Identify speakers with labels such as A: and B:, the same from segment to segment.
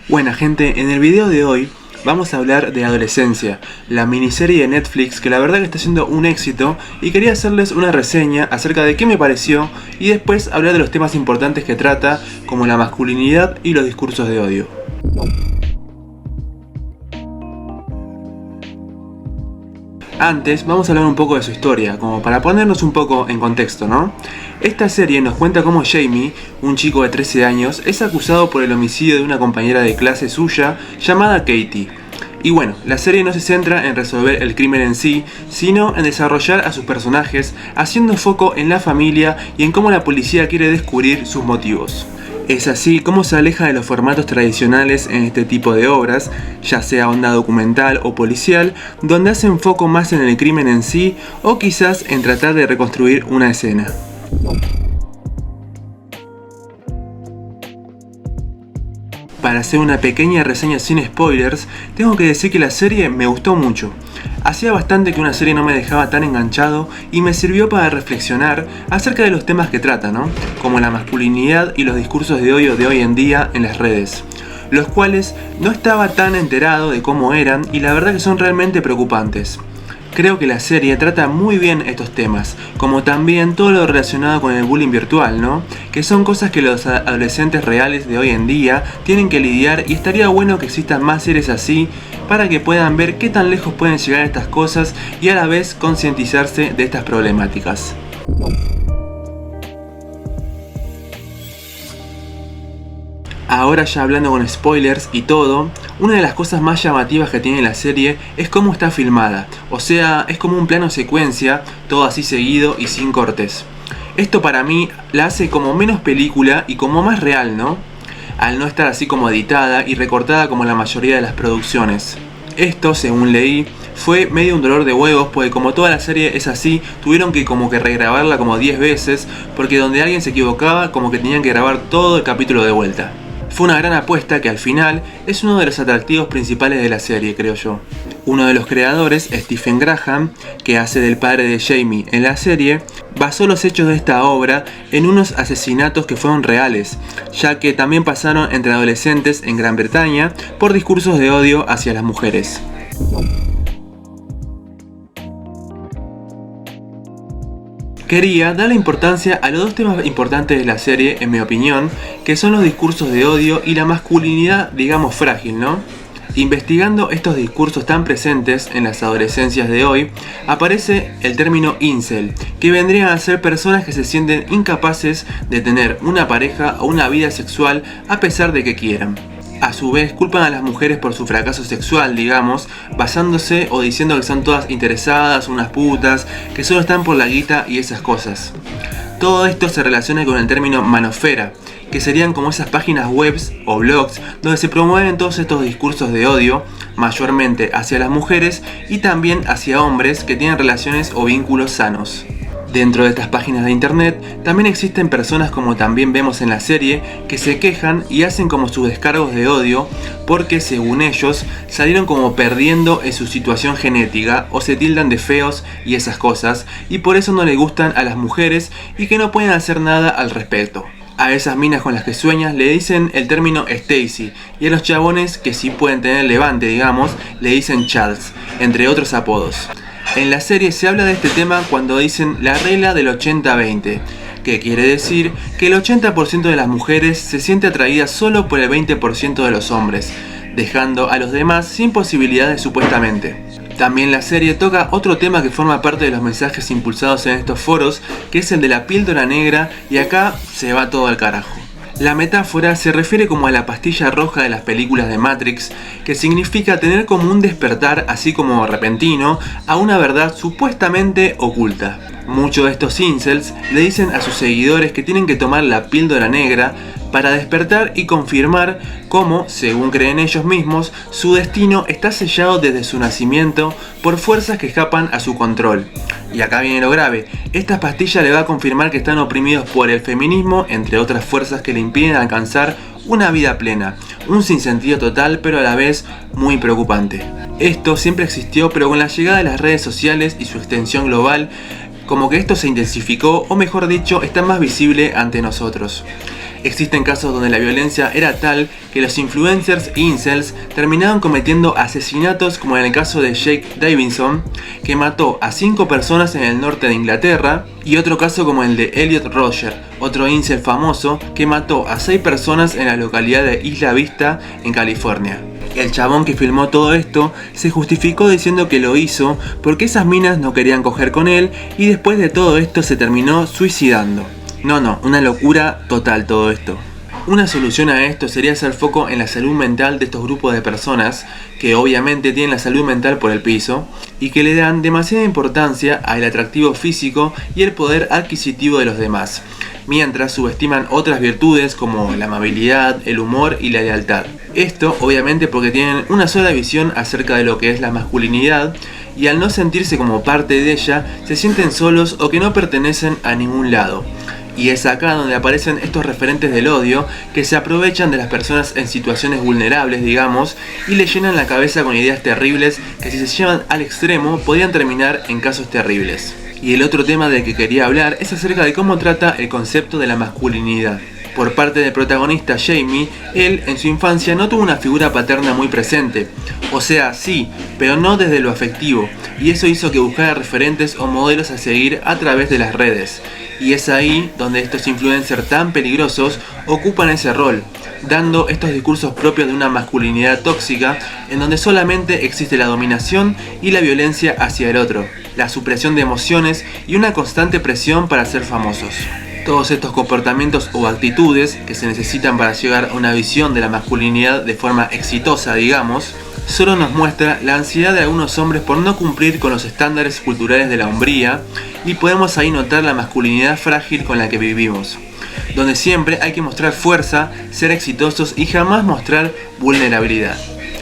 A: Buena gente, en el video de hoy vamos a hablar de Adolescencia, la miniserie de Netflix que la verdad que está siendo un éxito y quería hacerles una reseña acerca de qué me pareció y después hablar de los temas importantes que trata, como la masculinidad y los discursos de odio. Antes vamos a hablar un poco de su historia, como para ponernos un poco en contexto, ¿no? Esta serie nos cuenta cómo Jamie, un chico de 13 años, es acusado por el homicidio de una compañera de clase suya llamada Katie. Y bueno, la serie no se centra en resolver el crimen en sí, sino en desarrollar a sus personajes, haciendo foco en la familia y en cómo la policía quiere descubrir sus motivos. Es así como se aleja de los formatos tradicionales en este tipo de obras, ya sea onda documental o policial, donde hacen foco más en el crimen en sí o quizás en tratar de reconstruir una escena. Para hacer una pequeña reseña sin spoilers, tengo que decir que la serie me gustó mucho. Hacía bastante que una serie no me dejaba tan enganchado y me sirvió para reflexionar acerca de los temas que trata, ¿no? Como la masculinidad y los discursos de odio de hoy en día en las redes, los cuales no estaba tan enterado de cómo eran y la verdad que son realmente preocupantes. Creo que la serie trata muy bien estos temas, como también todo lo relacionado con el bullying virtual, ¿no? Que son cosas que los adolescentes reales de hoy en día tienen que lidiar y estaría bueno que existan más series así para que puedan ver qué tan lejos pueden llegar estas cosas y a la vez concientizarse de estas problemáticas. Ahora ya hablando con spoilers y todo, una de las cosas más llamativas que tiene la serie es cómo está filmada, o sea, es como un plano secuencia, todo así seguido y sin cortes. Esto para mí la hace como menos película y como más real, ¿no? Al no estar así como editada y recortada como la mayoría de las producciones. Esto, según leí, fue medio un dolor de huevos porque como toda la serie es así, tuvieron que como que regrabarla como 10 veces porque donde alguien se equivocaba como que tenían que grabar todo el capítulo de vuelta. Fue una gran apuesta que al final es uno de los atractivos principales de la serie, creo yo. Uno de los creadores, Stephen Graham, que hace del padre de Jamie en la serie, basó los hechos de esta obra en unos asesinatos que fueron reales, ya que también pasaron entre adolescentes en Gran Bretaña por discursos de odio hacia las mujeres. Quería darle importancia a los dos temas importantes de la serie, en mi opinión, que son los discursos de odio y la masculinidad, digamos, frágil, ¿no? Investigando estos discursos tan presentes en las adolescencias de hoy, aparece el término incel, que vendrían a ser personas que se sienten incapaces de tener una pareja o una vida sexual a pesar de que quieran. A su vez culpan a las mujeres por su fracaso sexual, digamos, basándose o diciendo que son todas interesadas, unas putas, que solo están por la guita y esas cosas. Todo esto se relaciona con el término manofera, que serían como esas páginas webs o blogs donde se promueven todos estos discursos de odio, mayormente hacia las mujeres y también hacia hombres que tienen relaciones o vínculos sanos. Dentro de estas páginas de internet también existen personas, como también vemos en la serie, que se quejan y hacen como sus descargos de odio porque según ellos salieron como perdiendo en su situación genética o se tildan de feos y esas cosas y por eso no le gustan a las mujeres y que no pueden hacer nada al respecto. A esas minas con las que sueñas le dicen el término Stacy y a los chabones que sí pueden tener levante, digamos, le dicen Charles, entre otros apodos. En la serie se habla de este tema cuando dicen la regla del 80-20, que quiere decir que el 80% de las mujeres se siente atraída solo por el 20% de los hombres, dejando a los demás sin posibilidades supuestamente. También la serie toca otro tema que forma parte de los mensajes impulsados en estos foros, que es el de la píldora negra, y acá se va todo al carajo. La metáfora se refiere como a la pastilla roja de las películas de Matrix, que significa tener como un despertar así como repentino a una verdad supuestamente oculta. Muchos de estos incels le dicen a sus seguidores que tienen que tomar la píldora negra para despertar y confirmar cómo, según creen ellos mismos, su destino está sellado desde su nacimiento por fuerzas que escapan a su control. Y acá viene lo grave, esta pastilla le va a confirmar que están oprimidos por el feminismo, entre otras fuerzas que le impiden alcanzar una vida plena, un sinsentido total pero a la vez muy preocupante. Esto siempre existió, pero con la llegada de las redes sociales y su extensión global, como que esto se intensificó, o mejor dicho, está más visible ante nosotros. Existen casos donde la violencia era tal que los influencers e incels terminaban cometiendo asesinatos, como en el caso de Jake Davidson, que mató a 5 personas en el norte de Inglaterra, y otro caso como el de Elliot Rodger, otro incel famoso que mató a 6 personas en la localidad de Isla Vista, en California. El chabón que filmó todo esto se justificó diciendo que lo hizo porque esas minas no querían coger con él, y después de todo esto se terminó suicidando. No, una locura total todo esto. Una solución a esto sería hacer foco en la salud mental de estos grupos de personas que obviamente tienen la salud mental por el piso y que le dan demasiada importancia al atractivo físico y el poder adquisitivo de los demás, mientras subestiman otras virtudes como la amabilidad, el humor y la lealtad. Esto obviamente porque tienen una sola visión acerca de lo que es la masculinidad, y al no sentirse como parte de ella se sienten solos o que no pertenecen a ningún lado. Y es acá donde aparecen estos referentes del odio que se aprovechan de las personas en situaciones vulnerables, digamos, y le llenan la cabeza con ideas terribles que, si se llevan al extremo, podrían terminar en casos terribles. Y el otro tema del que quería hablar es acerca de cómo trata el concepto de la masculinidad. Por parte del protagonista Jamie, él en su infancia no tuvo una figura paterna muy presente. O sea, sí, pero no desde lo afectivo, y eso hizo que buscara referentes o modelos a seguir a través de las redes. Y es ahí donde estos influencers tan peligrosos ocupan ese rol, dando estos discursos propios de una masculinidad tóxica, en donde solamente existe la dominación y la violencia hacia el otro, la supresión de emociones y una constante presión para ser famosos. Todos estos comportamientos o actitudes que se necesitan para llegar a una visión de la masculinidad de forma exitosa, digamos, solo nos muestra la ansiedad de algunos hombres por no cumplir con los estándares culturales de la hombría, y podemos ahí notar la masculinidad frágil con la que vivimos, donde siempre hay que mostrar fuerza, ser exitosos y jamás mostrar vulnerabilidad.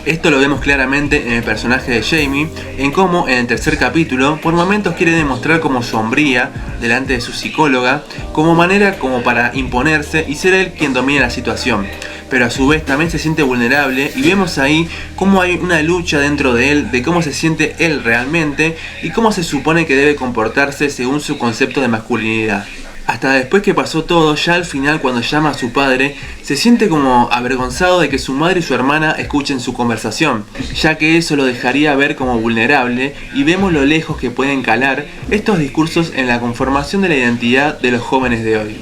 A: Esto lo vemos claramente en el personaje de Jamie, en cómo en el tercer capítulo por momentos quiere demostrar como su hombría delante de su psicóloga, como manera como para imponerse y ser él quien domina la situación, pero a su vez también se siente vulnerable, y vemos ahí cómo hay una lucha dentro de él de cómo se siente él realmente y cómo se supone que debe comportarse según su concepto de masculinidad. Hasta después que pasó todo, ya al final, cuando llama a su padre, se siente como avergonzado de que su madre y su hermana escuchen su conversación, ya que eso lo dejaría ver como vulnerable, y vemos lo lejos que pueden calar estos discursos en la conformación de la identidad de los jóvenes de hoy.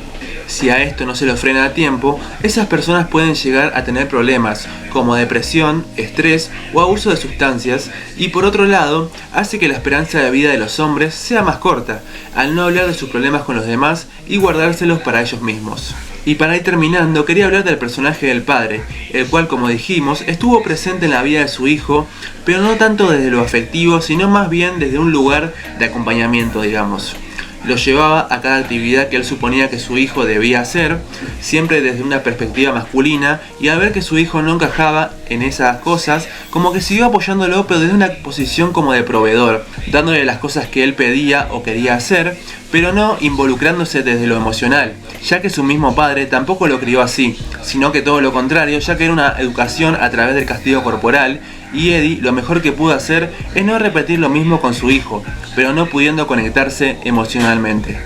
A: Si a esto no se lo frena a tiempo, esas personas pueden llegar a tener problemas como depresión, estrés o abuso de sustancias, y por otro lado, hace que la esperanza de vida de los hombres sea más corta, al no hablar de sus problemas con los demás y guardárselos para ellos mismos. Y para ir terminando, quería hablar del personaje del padre, el cual, como dijimos, estuvo presente en la vida de su hijo, pero no tanto desde lo afectivo, sino más bien desde un lugar de acompañamiento, digamos. Lo llevaba a cada actividad que él suponía que su hijo debía hacer, siempre desde una perspectiva masculina, y al ver que su hijo no encajaba en esas cosas, como que siguió apoyándolo, pero desde una posición como de proveedor, dándole las cosas que él pedía o quería hacer, pero no involucrándose desde lo emocional, ya que su mismo padre tampoco lo crió así, sino que todo lo contrario, ya que era una educación a través del castigo corporal, y Eddie lo mejor que pudo hacer es no repetir lo mismo con su hijo, pero no pudiendo conectarse emocionalmente.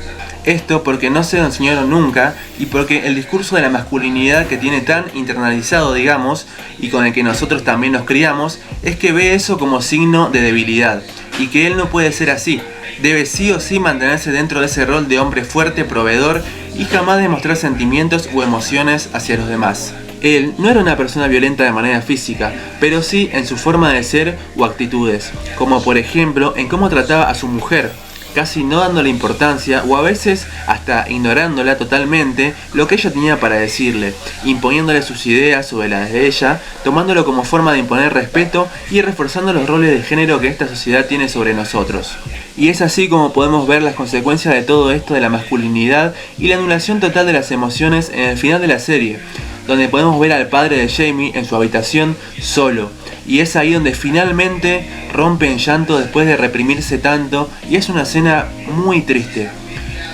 A: Esto porque no se lo enseñaron nunca, y porque el discurso de la masculinidad que tiene tan internalizado, digamos, y con el que nosotros también nos criamos, es que ve eso como signo de debilidad, y que él no puede ser así. Debe sí o sí mantenerse dentro de ese rol de hombre fuerte, proveedor, y jamás demostrar sentimientos o emociones hacia los demás. Él no era una persona violenta de manera física, pero sí en su forma de ser o actitudes, como por ejemplo en cómo trataba a su mujer, casi no dándole importancia o a veces hasta ignorándola totalmente lo que ella tenía para decirle, imponiéndole sus ideas sobre las de ella, tomándolo como forma de imponer respeto y reforzando los roles de género que esta sociedad tiene sobre nosotros. Y es así como podemos ver las consecuencias de todo esto de la masculinidad y la anulación total de las emociones en el final de la serie, donde podemos ver al padre de Jamie en su habitación solo, y es ahí donde finalmente rompe en llanto después de reprimirse tanto, y es una escena muy triste,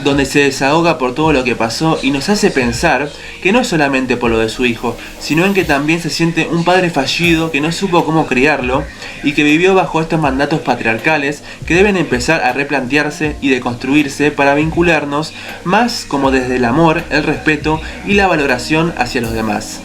A: donde se desahoga por todo lo que pasó y nos hace pensar que no es solamente por lo de su hijo, sino en que también se siente un padre fallido que no supo cómo criarlo y que vivió bajo estos mandatos patriarcales que deben empezar a replantearse y deconstruirse para vincularnos más como desde el amor, el respeto y la valoración hacia los demás.